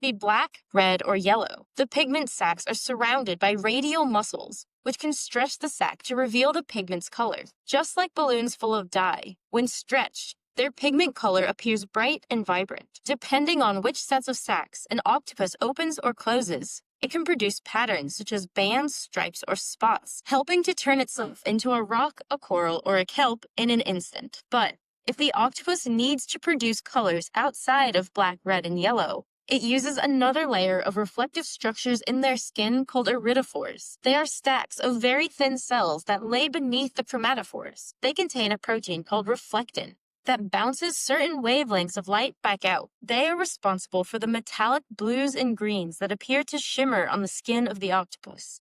be black, red, or yellow. The pigment sacs are surrounded by radial muscles, which can stretch the sac to reveal the pigment's color. Just like balloons full of dye, when stretched, their pigment color appears bright and vibrant. Depending on which sets of sacs an octopus opens or closes, it can produce patterns such as bands, stripes, or spots, helping to turn itself into a rock, a coral, or a kelp in an instant. But if the octopus needs to produce colors outside of black, red, and yellow, it uses another layer of reflective structures in their skin called iridophores. They are stacks of very thin cells that lay beneath the chromatophores. They contain a protein called reflectin that bounces certain wavelengths of light back out. They are responsible for the metallic blues and greens that appear to shimmer on the skin of the octopus.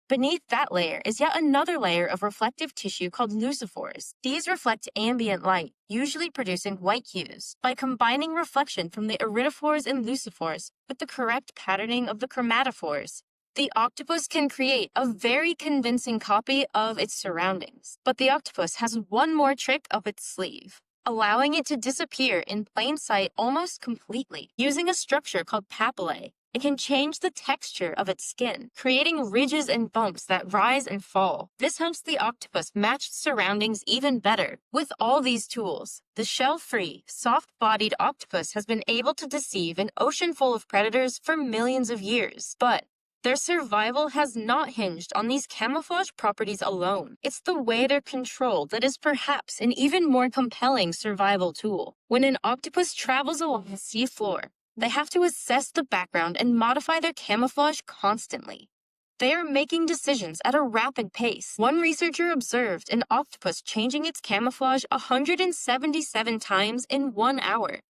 Beneath that layer is yet another layer of reflective tissue called lucifores. These reflect ambient light, usually producing white hues. By combining reflection from the iridophores and lucifores with the correct patterning of the chromatophores, the octopus can create a very convincing copy of its surroundings. But the octopus has one more trick up its sleeve, allowing it to disappear in plain sight almost completely. Using a structure called papillae, it can change the texture of its skin, creating ridges and bumps that rise and fall. This helps the octopus match surroundings even better. With all these tools, the shell-free, soft-bodied octopus has been able to deceive an ocean full of predators for millions of years. But their survival has not hinged on these camouflage properties alone. It's the way they're controlled that is perhaps an even more compelling survival tool. When an octopus travels along the seafloor, they have to assess the background and modify their camouflage constantly. They are making decisions at a rapid pace. One researcher observed an octopus changing its camouflage 177 times in 1 hour.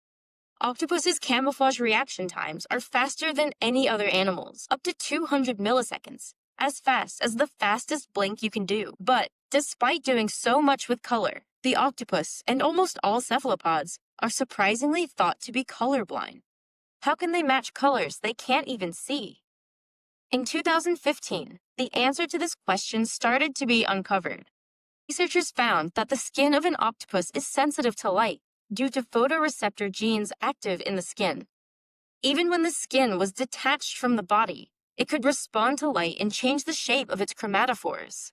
Octopus's camouflage reaction times are faster than any other animal's, up to 200 milliseconds, as fast as the fastest blink you can do. But despite doing so much with color, the octopus and almost all cephalopods are surprisingly thought to be colorblind. How can they match colors they can't even see? In 2015, the answer to this question started to be uncovered. Researchers found that the skin of an octopus is sensitive to light due to photoreceptor genes active in the skin. Even when the skin was detached from the body, it could respond to light and change the shape of its chromatophores.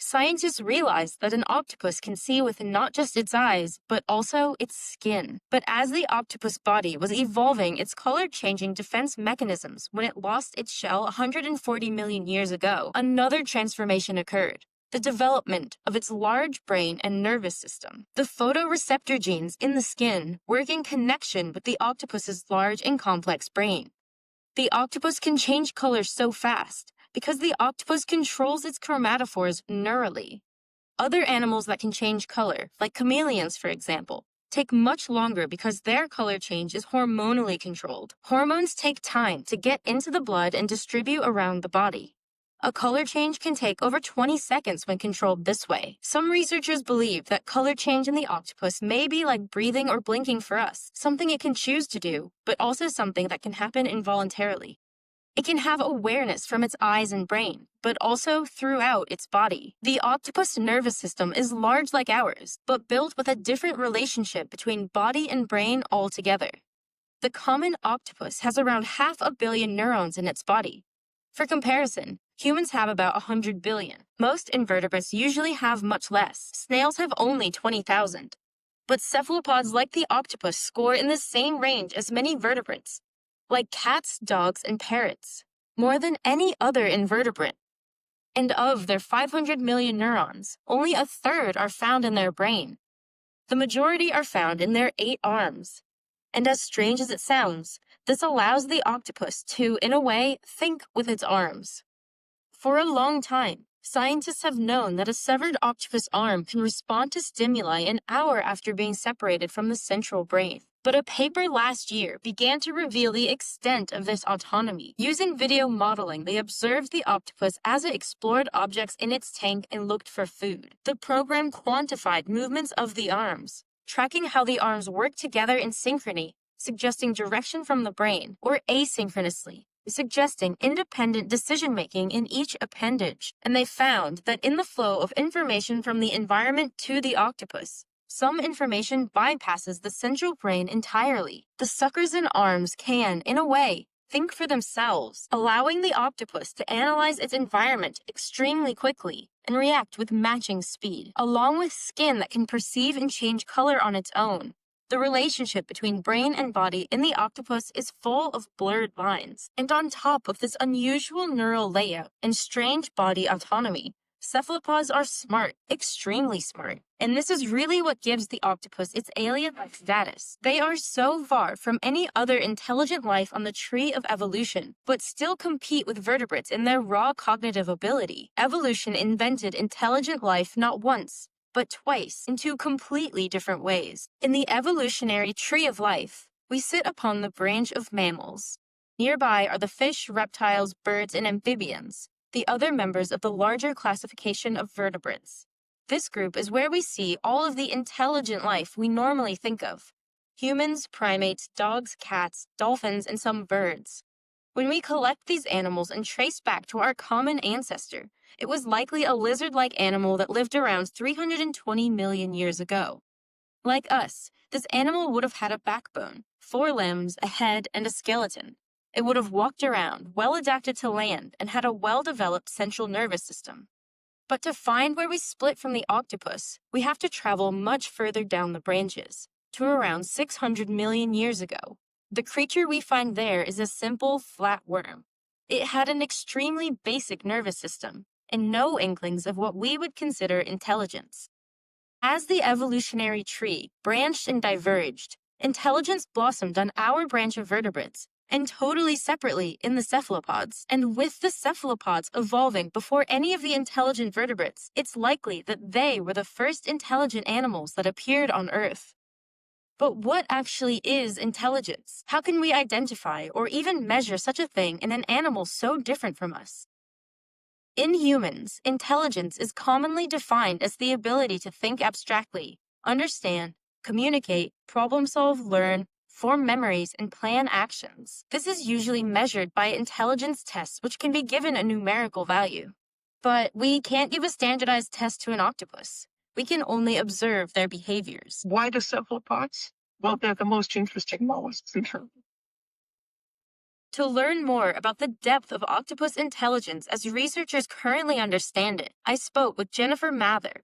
Scientists realized that an octopus can see with not just its eyes, but also its skin. But as the octopus body was evolving its color-changing defense mechanisms when it lost its shell 140 million years ago, another transformation occurred: the development of its large brain and nervous system. The photoreceptor genes in the skin work in connection with the octopus's large and complex brain. The octopus can change color so fast because the octopus controls its chromatophores neurally. Other animals that can change color, like chameleons for example, take much longer because their color change is hormonally controlled. Hormones take time to get into the blood and distribute around the body. A color change can take over 20 seconds when controlled this way. Some researchers believe that color change in the octopus may be like breathing or blinking for us, something it can choose to do, but also something that can happen involuntarily. It can have awareness from its eyes and brain, but also throughout its body. The octopus nervous system is large like ours, but built with a different relationship between body and brain altogether. The common octopus has around 500 million neurons in its body. For comparison, humans have about 100 billion. Most invertebrates usually have much less. Snails have only 20,000. But cephalopods like the octopus score in the same range as many vertebrates, like cats, dogs, and parrots, more than any other invertebrate. And of their 500 million neurons, only a third are found in their brain. The majority are found in their 8 arms. And as strange as it sounds, this allows the octopus to, in a way, think with its arms. For a long time, scientists have known that a severed octopus arm can respond to stimuli an hour after being separated from the central brain. But a paper last year began to reveal the extent of this autonomy. Using video modeling, they observed the octopus as it explored objects in its tank and looked for food. The program quantified movements of the arms, tracking how the arms work together in synchrony, suggesting direction from the brain, or asynchronously, suggesting independent decision-making in each appendage. And they found that in the flow of information from the environment to the octopus, Some information bypasses the central brain entirely. The suckers and arms can, in a way, think for themselves, allowing the octopus to analyze its environment extremely quickly and react with matching speed, along with skin that can perceive and change color on its own. The relationship between brain and body in the octopus is full of blurred lines, and on top of this unusual neural layout and strange body autonomy, cephalopods are smart, extremely smart, and this is really what gives the octopus its alien-like status. They are so far from any other intelligent life on the tree of evolution, but still compete with vertebrates in their raw cognitive ability. Evolution invented intelligent life not once, but twice, in two completely different ways. In the evolutionary tree of life, we sit upon the branch of mammals. Nearby are the fish, reptiles, birds, and amphibians, the other members of the larger classification of vertebrates. This group is where we see all of the intelligent life we normally think of: humans, primates, dogs, cats, dolphins, and some birds. When we collect these animals and trace back to our common ancestor, it was likely a lizard-like animal that lived around 320 million years ago. Like us, this animal would have had a backbone, 4 limbs, a head, and a skeleton. It would have walked around, well adapted to land, and had a well-developed central nervous system. But to find where we split from the octopus, we have to travel much further down the branches, to around 600 million years ago. The creature we find there is a simple, flat worm. It had an extremely basic nervous system, and no inklings of what we would consider intelligence. As the evolutionary tree branched and diverged, intelligence blossomed on our branch of vertebrates, and totally separately in the cephalopods. And with the cephalopods evolving before any of the intelligent vertebrates, it's likely that they were the first intelligent animals that appeared on Earth. But what actually is intelligence? How can we identify or even measure such a thing in an animal so different from us? In humans, intelligence is commonly defined as the ability to think abstractly, understand, communicate, problem-solve, learn, form memories, and plan actions. This is usually measured by intelligence tests, which can be given a numerical value. But we can't give a standardized test to an octopus. We can only observe their behaviors. Why the cephalopods? Well, they're the most interesting mollusks in terms. To learn more about the depth of octopus intelligence as researchers currently understand it, I spoke with Jennifer Mather,